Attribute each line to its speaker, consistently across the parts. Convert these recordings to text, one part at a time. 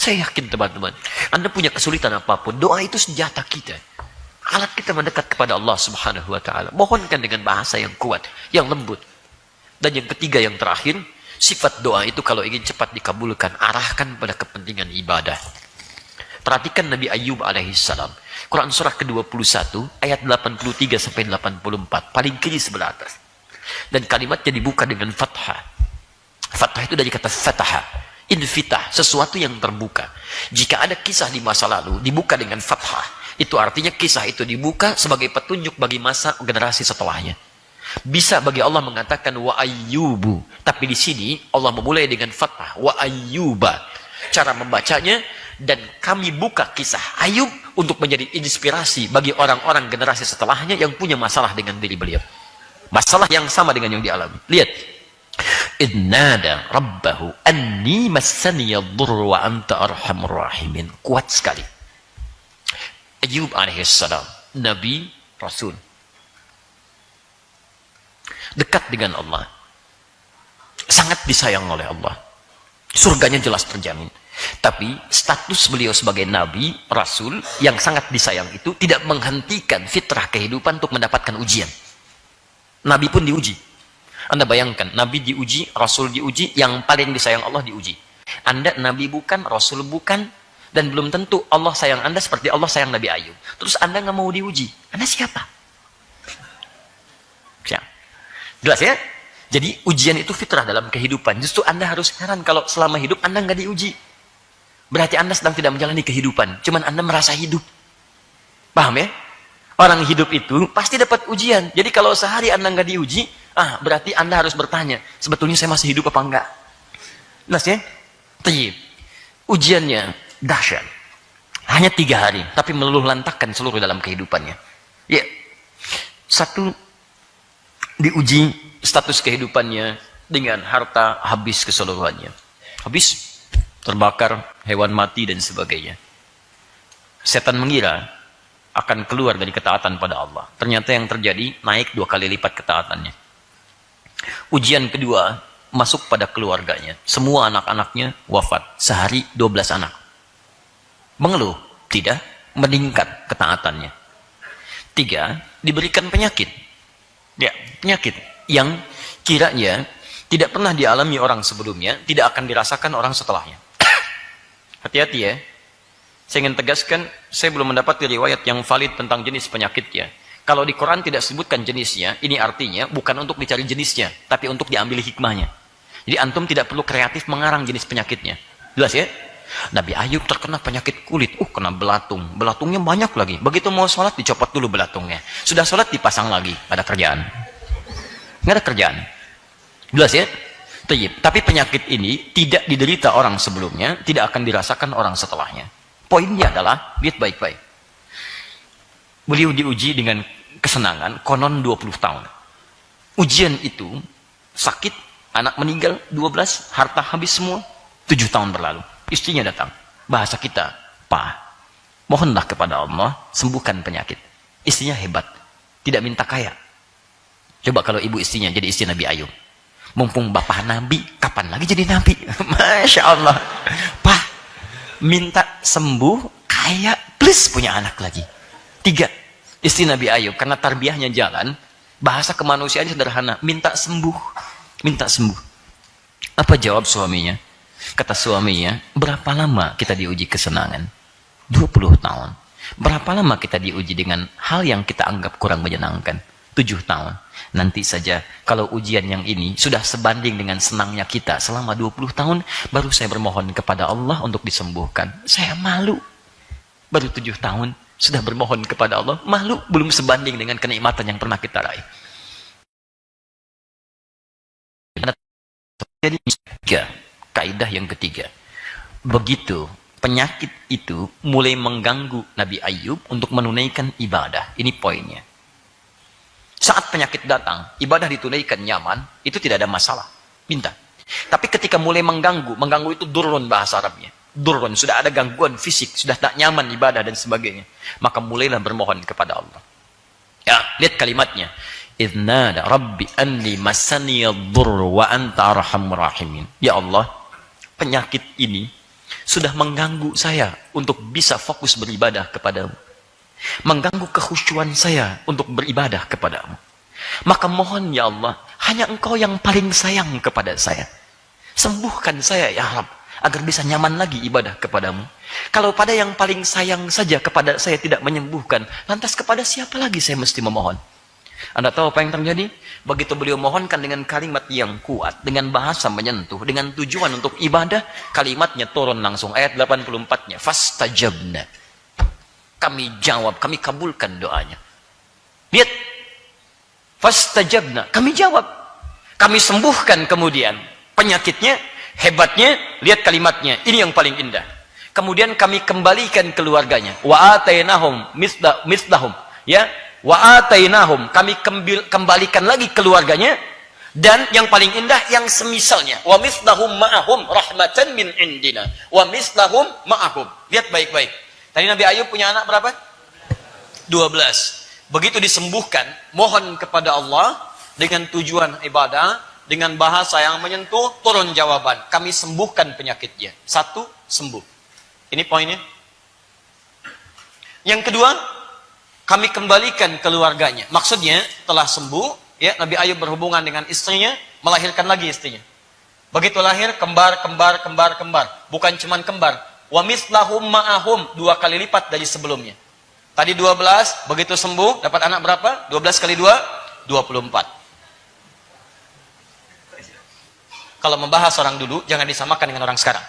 Speaker 1: Saya yakin teman-teman, Anda punya kesulitan apapun, doa itu senjata kita. Alat kita mendekat kepada Allah Subhanahu wa Ta'ala. Mohonkan dengan bahasa yang kuat, yang lembut. Dan yang ketiga, yang terakhir, sifat doa itu kalau ingin cepat dikabulkan, arahkan pada kepentingan ibadah. Perhatikan Nabi Ayyub alaihissalam. Quran surah ke-21 ayat 83 sampai 84, paling kiri sebelah atas. Dan kalimatnya dibuka dengan fathah. Fathah itu dari kata fataha, infitah, sesuatu yang terbuka. Jika ada kisah di masa lalu dibuka dengan fathah, itu artinya kisah itu dibuka sebagai petunjuk bagi masa generasi setelahnya. Bisa bagi Allah mengatakan wa ayyubu, tapi di sini Allah memulai dengan fathah wa ayyuba. Cara membacanya, dan kami buka kisah Ayub untuk menjadi inspirasi bagi orang-orang generasi setelahnya yang punya masalah dengan diri beliau. Masalah yang sama dengan yang dialami. Lihat. Innada rabbahu anni massaniya dhurru wa anta arhamur rahimin. Kuat sekali. Ayub alaihissalam, Nabi, Rasul. Dekat dengan Allah. Sangat disayang oleh Allah. Surganya jelas terjamin. Tapi status beliau sebagai Nabi, Rasul yang sangat disayang itu tidak menghentikan fitrah kehidupan untuk mendapatkan ujian. Nabi pun diuji. Anda bayangkan, Nabi diuji, Rasul diuji, yang paling disayang Allah diuji. Anda Nabi bukan, Rasul bukan, dan belum tentu Allah sayang Anda seperti Allah sayang Nabi Ayub. Terus Anda nggak mau diuji. Anda siapa? Siapa? Jelas ya? Jadi ujian itu fitrah dalam kehidupan. Justru Anda harus heran kalau selama hidup Anda nggak diuji. Berarti Anda sedang tidak menjalani kehidupan. Cuman Anda merasa hidup. Paham ya? Orang hidup itu pasti dapat ujian. Jadi kalau sehari Anda nggak diuji, berarti Anda harus bertanya, sebetulnya saya masih hidup apa enggak? Jelas ya? Tayyib. Ujiannya dahsyat. Hanya 3 hari, tapi meluluh lantakkan seluruh dalam kehidupannya. Ya. Satu, diuji status kehidupannya dengan harta habis keseluruhannya. Habis, terbakar, hewan mati, dan sebagainya. Setan mengira akan keluar dari ketaatan pada Allah. Ternyata yang terjadi, naik 2 kali lipat ketaatannya. Ujian kedua, masuk pada keluarganya. Semua anak-anaknya wafat. Sehari 12 anak. Mengeluh? Tidak. Meningkat ketaatannya. 3, diberikan penyakit. Ya, penyakit yang kiranya tidak pernah dialami orang sebelumnya, tidak akan dirasakan orang setelahnya. Hati-hati ya. Saya ingin tegaskan, saya belum mendapat riwayat yang valid tentang jenis penyakitnya. Kalau di Quran tidak sebutkan jenisnya, ini artinya bukan untuk dicari jenisnya, tapi untuk diambil hikmahnya. Jadi antum tidak perlu kreatif mengarang jenis penyakitnya. Jelas ya? Nabi Ayub terkena penyakit kulit, kena belatung. Belatungnya banyak lagi. Begitu mau sholat, dicopot dulu belatungnya. Sudah sholat, dipasang lagi. Ada kerjaan. Nggak ada kerjaan. Jelas ya? Tapi penyakit ini tidak diderita orang sebelumnya, tidak akan dirasakan orang setelahnya. Poinnya adalah, lihat baik-baik. Beliau diuji dengan kesenangan, konon 20 tahun. Ujian itu, sakit, anak meninggal, 12, harta habis semua, 7 tahun berlalu. Istrinya datang. Bahasa kita, Pak, mohonlah kepada Allah, sembuhkan penyakit. Istrinya hebat, tidak minta kaya. Coba kalau ibu istrinya jadi istri Nabi Ayub. Mumpung bapak Nabi, kapan lagi jadi Nabi? Masya Allah. Pak, minta sembuh, kaya, plus punya anak lagi. 3, istri Nabi Ayub, karena tarbiyahnya jalan, bahasa kemanusiaannya sederhana, minta sembuh. Minta sembuh. Apa jawab suaminya? Kata suaminya, berapa lama kita diuji kesenangan? 20 tahun. Berapa lama kita diuji dengan hal yang kita anggap kurang menyenangkan? 7 tahun. Nanti saja kalau ujian yang ini sudah sebanding dengan senangnya kita selama 20 tahun, baru saya bermohon kepada Allah untuk disembuhkan. Saya malu. Baru 7 tahun sudah bermohon kepada Allah, malu, belum sebanding dengan kenikmatan yang pernah kita raih. Jadi kaidah yang ketiga, begitu penyakit itu mulai mengganggu Nabi Ayub untuk menunaikan ibadah. Ini poinnya. Saat penyakit datang, ibadah ditunaikan nyaman, itu tidak ada masalah. Minta. Tapi ketika mulai mengganggu itu durun bahasa Arabnya. Durun, sudah ada gangguan fisik, sudah tak nyaman ibadah dan sebagainya. Maka mulailah bermohon kepada Allah. Ya, lihat kalimatnya. Idnada Rabbi anni masaniya dhurru wa anta arhamur rahimin. Ya Allah, penyakit ini sudah mengganggu saya untuk bisa fokus beribadah kepadamu. Mengganggu kekhusyuan saya untuk beribadah kepadamu. Maka mohon ya Allah, hanya Engkau yang paling sayang kepada saya. Sembuhkan saya ya Rabb, agar bisa nyaman lagi ibadah kepadamu. Kalau pada yang paling sayang saja kepada saya tidak menyembuhkan, lantas kepada siapa lagi saya mesti memohon? Anda tahu apa yang terjadi? Begitu beliau mohonkan dengan kalimat yang kuat, dengan bahasa menyentuh, dengan tujuan untuk ibadah, kalimatnya turun langsung. Ayat 84-nya. Fastajabna. Kami jawab, kami kabulkan doanya. Lihat. Fastajabna. Kami jawab. Kami sembuhkan kemudian. Penyakitnya, hebatnya, lihat kalimatnya. Ini yang paling indah. Kemudian kami kembalikan keluarganya. Wa atainahum mislahum. Ya. Wa atainahum, kami kembalikan lagi keluarganya, dan yang paling indah yang semisalnya. Wa mislahum ma'ahum rahmatan min indina. Wa mislahum ma'ahum. Lihat baik-baik. Tadi Nabi Ayub punya anak berapa? 12. Begitu disembuhkan, mohon kepada Allah dengan tujuan ibadah, dengan bahasa yang menyentuh, turun jawaban. Kami sembuhkan penyakitnya. Satu, sembuh. Ini poinnya. Yang kedua, kami kembalikan keluarganya. Maksudnya, telah sembuh, ya, Nabi Ayub berhubungan dengan istrinya, melahirkan lagi istrinya. Begitu lahir, kembar. Bukan cuman kembar. Wa mislahum ma'ahum, 2 kali lipat dari sebelumnya. Tadi 12, begitu sembuh, dapat anak berapa? 12 kali 2, 24. Kalau membahas orang dulu, jangan disamakan dengan orang sekarang.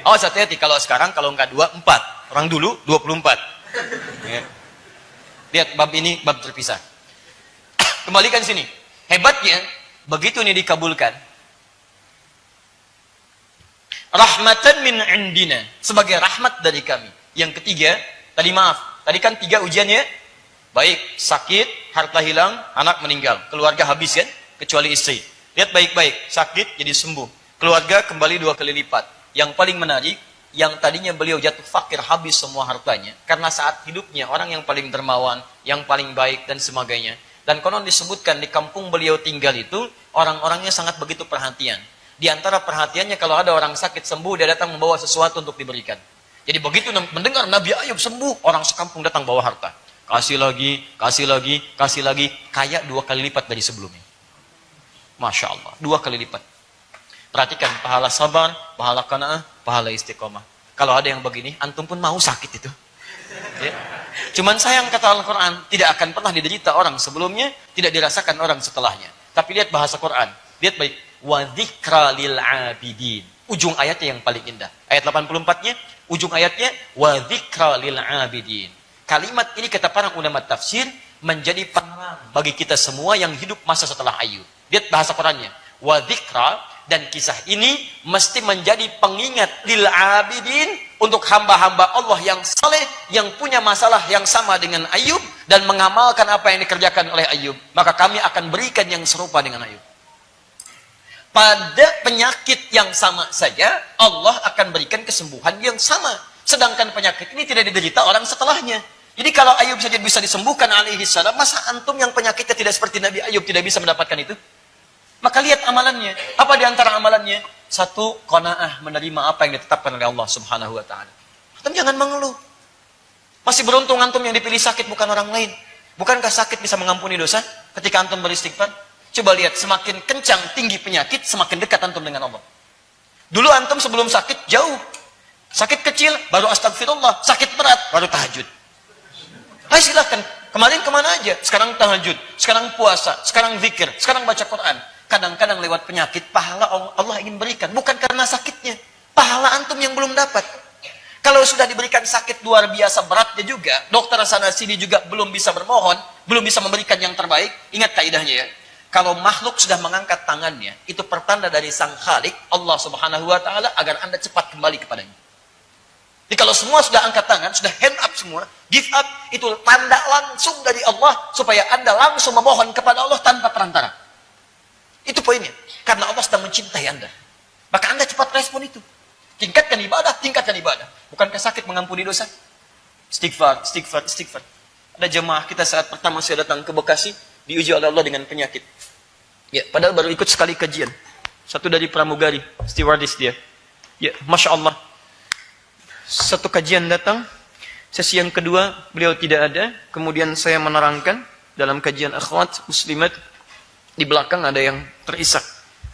Speaker 1: Oh, hati-hati, kalau sekarang, kalau enggak 2, 4. Orang dulu, 24. Ya. Lihat, bab ini bab terpisah. Kembalikan sini. Hebatnya, begitu ini dikabulkan. Rahmatan min indina. Sebagai rahmat dari kami. Yang ketiga, tadi maaf. Tadi kan 3 ujiannya. Baik, sakit, harta hilang, anak meninggal. Keluarga habis kan? Kecuali istri. Lihat baik-baik. Sakit jadi sembuh. Keluarga kembali 2 kali lipat. Yang paling menarik, yang tadinya beliau jatuh fakir, habis semua hartanya, karena saat hidupnya orang yang paling dermawan, yang paling baik dan sebagainya. Dan konon disebutkan di kampung beliau tinggal itu, orang-orangnya sangat begitu perhatian. Di antara perhatiannya, kalau ada orang sakit sembuh, dia datang membawa sesuatu untuk diberikan. Jadi begitu mendengar Nabi Ayub sembuh, orang sekampung datang bawa harta. Kasih lagi, kayak 2 kali lipat dari sebelumnya. Masya Allah, 2 kali lipat. Perhatikan, pahala sabar, pahala qanaah, pahala istiqomah. Kalau ada yang begini, antum pun mau sakit itu. Ya. Cuman sayang kata Al-Quran, tidak akan pernah diderita orang sebelumnya, tidak dirasakan orang setelahnya. Tapi lihat bahasa Quran, lihat baik. Wa dzikra lil abidin. Ujung ayatnya yang paling indah. Ayat 84-nya, ujung ayatnya, wa dzikra lil abidin. Kalimat ini kata para ulama tafsir, menjadi penerang bagi kita semua yang hidup masa setelah Ayub. Lihat bahasa Qurannya. Wa dzikra. Dan kisah ini mesti menjadi pengingat lil abidin, untuk hamba-hamba Allah yang saleh, yang punya masalah yang sama dengan Ayub dan mengamalkan apa yang dikerjakan oleh Ayub. Maka kami akan berikan yang serupa dengan Ayub. Pada penyakit yang sama saja, Allah akan berikan kesembuhan yang sama. Sedangkan penyakit ini tidak diderita orang setelahnya. Jadi kalau Ayub saja bisa disembuhkan alaihi salam, masa antum yang penyakitnya tidak seperti Nabi Ayub tidak bisa mendapatkan itu? Maka lihat amalannya. Apa di antara amalannya? 1, qanaah, menerima apa yang ditetapkan oleh Allah Subhanahu wa taala. Antum jangan mengeluh. Masih beruntung antum yang dipilih sakit bukan orang lain. Bukankah sakit bisa mengampuni dosa ketika antum beristighfar? Coba lihat, semakin kencang tinggi penyakit, semakin dekat antum dengan Allah. Dulu antum sebelum sakit jauh. Sakit kecil baru astagfirullah, sakit berat baru tahajud. Hai silakan. Kemarin kemana aja? Sekarang tahajud, sekarang puasa, sekarang zikir, sekarang baca Quran. Kadang-kadang lewat penyakit, pahala Allah ingin berikan. Bukan karena sakitnya. Pahala antum yang belum dapat. Kalau sudah diberikan sakit luar biasa beratnya juga, dokter sana sini juga belum bisa bermohon, belum bisa memberikan yang terbaik. Ingat kaidahnya ya. Kalau makhluk sudah mengangkat tangannya, itu pertanda dari Sang Khalik, Allah Subhanahu wa taala, agar Anda cepat kembali kepadanya. Jadi kalau semua sudah angkat tangan, sudah hand up semua, give up, itu tanda langsung dari Allah supaya Anda langsung memohon kepada Allah tanpa perantara. Itu poinnya. Karena Allah sedang mencintai Anda. Maka Anda cepat respon itu. Tingkatkan ibadah, tingkatkan ibadah. Bukankah sakit mengampuni dosa? Istighfar. Ada jemaah kita saat pertama saya datang ke Bekasi, diuji oleh Allah dengan penyakit. Ya, padahal baru ikut sekali kajian. Satu dari pramugari, stewardess dia. Ya, Masya Allah.
Speaker 2: Satu kajian datang, sesi yang kedua beliau tidak ada, kemudian saya menerangkan dalam kajian akhwat muslimat, di belakang ada yang terisak.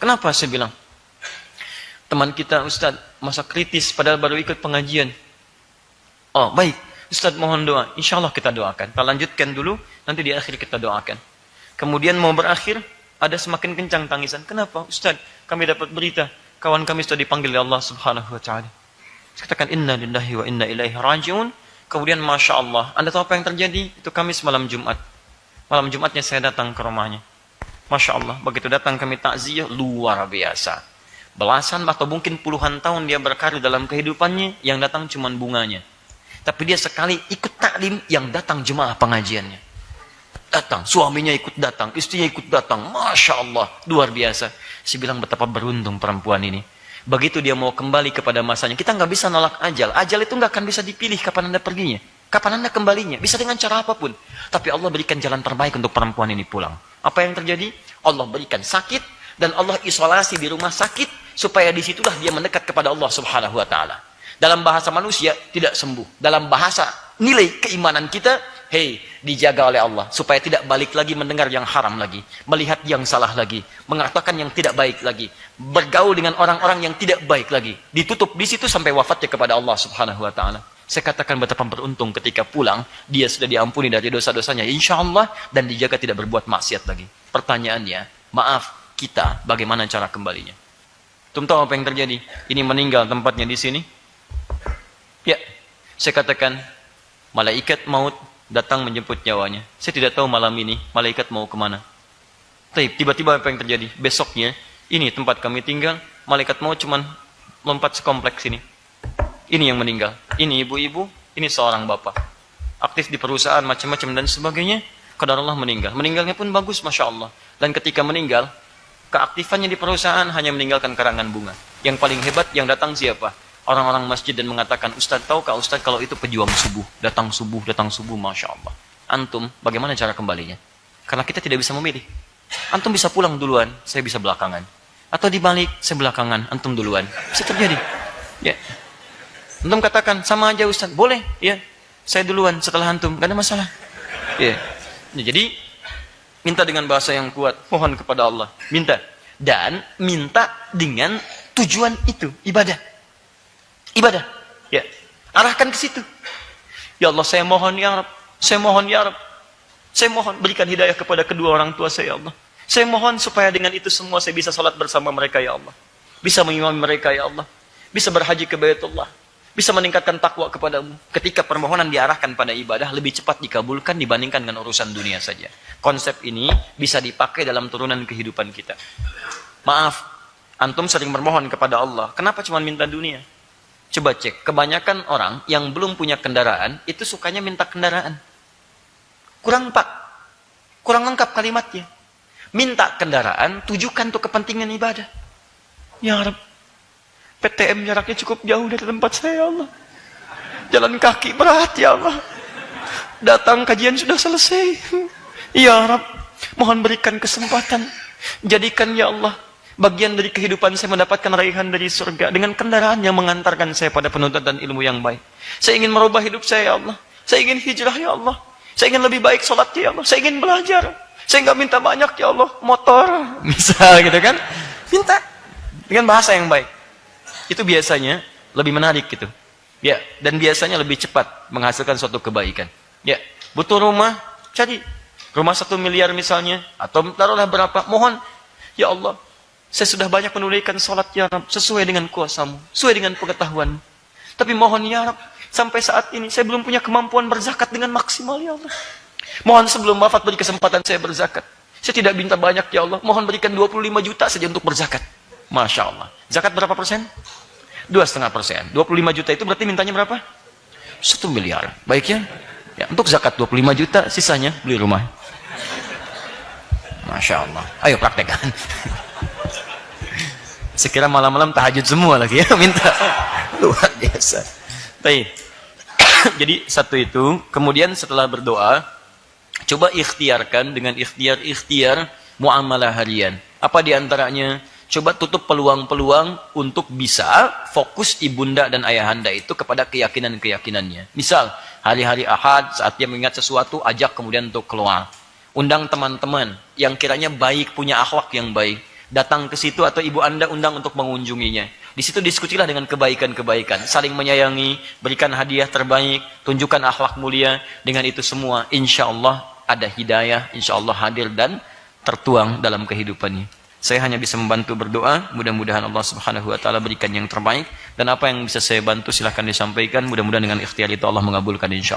Speaker 2: Kenapa saya bilang? Teman kita Ustaz, masa kritis padahal baru ikut pengajian. Oh baik, Ustaz mohon doa. Insya Allah kita doakan. Kita lanjutkan dulu, nanti di akhir kita doakan. Kemudian mau berakhir, ada semakin kencang tangisan. Kenapa Ustaz? Kami dapat berita, kawan kami sudah dipanggil oleh Allah subhanahu wa ta'ala. Saya katakan inna lillahi wa inna ilaihi raji'un. Kemudian Masya Allah, Anda tahu apa yang terjadi? Itu Kamis malam Jumat. Malam Jumatnya saya datang ke rumahnya. Masya Allah, begitu datang kami takziah, luar biasa. Belasan atau mungkin puluhan tahun dia berkarir dalam kehidupannya, yang datang cuma bunganya. Tapi dia sekali ikut taklim, yang datang jemaah pengajiannya. Datang, suaminya ikut datang, istrinya ikut datang. Masya Allah, luar biasa. Saya bilang betapa beruntung perempuan ini. Begitu dia mau kembali kepada masanya, kita nggak bisa nolak ajal. Ajal itu nggak akan bisa dipilih kapan Anda perginya. Kapan Anda kembalinya, bisa dengan cara apapun. Tapi Allah berikan jalan terbaik untuk perempuan ini pulang. Apa yang terjadi? Allah berikan sakit, dan Allah isolasi di rumah sakit, supaya disitulah dia mendekat kepada Allah subhanahu wa ta'ala. Dalam bahasa manusia, tidak sembuh. Dalam bahasa nilai keimanan kita, hei, dijaga oleh Allah, supaya tidak balik lagi mendengar yang haram lagi, melihat yang salah lagi, mengatakan yang tidak baik lagi, bergaul dengan orang-orang yang tidak baik lagi. Ditutup di situ sampai wafatnya kepada Allah subhanahu wa ta'ala. Saya katakan betapa beruntung ketika pulang, dia sudah diampuni dari dosa-dosanya, insya Allah, dan dijaga tidak berbuat maksiat lagi. Pertanyaannya, maaf, kita bagaimana cara kembalinya? Tahu apa yang terjadi? Ini meninggal tempatnya di sini. Ya, saya katakan, malaikat maut datang menjemput nyawanya. Saya tidak tahu malam ini malaikat mau kemana. Tiba-tiba apa yang terjadi? Besoknya, ini tempat kami tinggal, malaikat maut cuman lompat sekompleks ini. Ini yang meninggal. Ini ibu-ibu, ini seorang bapak. Aktif di perusahaan macam-macam dan sebagainya. Qadarullah meninggal. Meninggalnya pun bagus, Masya Allah. Dan ketika meninggal, keaktifannya di perusahaan hanya meninggalkan karangan bunga. Yang paling hebat yang datang siapa? Orang-orang masjid dan mengatakan, Ustaz, tahukah Ustaz kalau itu pejuang subuh? Datang subuh, Masya Allah. Antum, bagaimana cara kembalinya? Karena kita tidak bisa memilih. Antum bisa pulang duluan, saya bisa belakangan. Atau dibalik, saya belakangan, antum duluan. Bisa terjadi. Ya. Antum katakan, sama aja Ustaz. Boleh, ya. Saya duluan setelah antum, gak ada masalah. Ya. Jadi, minta dengan bahasa yang kuat, mohon kepada Allah, minta. Dan minta dengan tujuan itu, ibadah. Ibadah. Ya. Arahkan ke situ. Ya Allah, saya mohon ya Rabb. Saya mohon ya Rabb. Saya mohon berikan hidayah kepada kedua orang tua saya, ya Allah. Saya mohon supaya dengan itu semua saya bisa salat bersama mereka, ya Allah. Bisa mengimami mereka, ya Allah. Bisa berhaji ke Baitullah. Bisa meningkatkan takwa kepadamu. Ketika permohonan diarahkan pada ibadah, lebih cepat dikabulkan dibandingkan dengan urusan dunia saja. Konsep ini bisa dipakai dalam turunan kehidupan kita. Maaf, antum sering bermohon kepada Allah. Kenapa cuma minta dunia? Coba cek, kebanyakan orang yang belum punya kendaraan, itu sukanya minta kendaraan. Kurang pak, kurang lengkap kalimatnya. Minta kendaraan, tujukan untuk kepentingan ibadah. Ya Rabb, PTM jaraknya cukup jauh dari tempat saya, ya Allah. Jalan kaki berat, ya Allah. Datang kajian sudah selesai. Ya Rabb, mohon berikan kesempatan. Jadikan, ya Allah, bagian dari kehidupan saya mendapatkan raihan dari surga. Dengan kendaraan yang mengantarkan saya pada penuntutan ilmu yang baik. Saya ingin merubah hidup saya, ya Allah. Saya ingin hijrah, ya Allah. Saya ingin lebih baik sholat, ya Allah. Saya ingin belajar. Saya nggak minta banyak, ya Allah. Motor. Misal gitu kan. Minta. Dengan bahasa yang baik. Itu biasanya lebih menarik gitu. Ya, dan biasanya lebih cepat menghasilkan suatu kebaikan. Ya, butuh rumah, cari rumah 1 miliar misalnya, atau taruhlah berapa, mohon, ya Allah, saya sudah banyak menunaikan sholat, ya Rabb, sesuai dengan kuasamu, sesuai dengan pengetahuan. Tapi mohon, ya Rabb, sampai saat ini saya belum punya kemampuan berzakat dengan maksimal, ya Allah. Mohon sebelum wafat beri kesempatan saya berzakat. Saya tidak minta banyak, ya Allah, mohon berikan 25 juta saja untuk berzakat. Masya Allah. Zakat berapa persen? 2,5%. 25 juta itu berarti mintanya berapa? 1 miliar. Baik ya? Ya, untuk zakat 25 juta, sisanya beli rumah. Masya Allah. Ayo praktekkan. Sekira malam-malam tahajud semua lagi ya, minta. Luar biasa. Baik. Jadi satu itu, kemudian setelah berdoa, coba ikhtiarkan dengan ikhtiar-ikhtiar muamalah harian. Apa diantaranya?
Speaker 1: Coba tutup peluang-peluang untuk bisa fokus ibunda dan ayahanda itu kepada keyakinan-keyakinannya. Misal, hari-hari Ahad saat dia mengingat sesuatu, ajak kemudian untuk keluar. Undang teman-teman yang kiranya baik, punya akhlak yang baik. Datang ke situ atau ibu anda undang untuk mengunjunginya. Di situ diskusilah dengan kebaikan-kebaikan. Saling menyayangi, berikan hadiah terbaik, tunjukkan akhlak mulia. Dengan itu semua, insya Allah ada hidayah, insya Allah hadir dan tertuang dalam kehidupannya. Saya hanya bisa membantu berdoa, mudah-mudahan Allah Subhanahu wa taala berikan yang terbaik, dan apa yang bisa saya bantu silahkan disampaikan, mudah-mudahan dengan ikhtiar itu Allah mengabulkan insyaallah.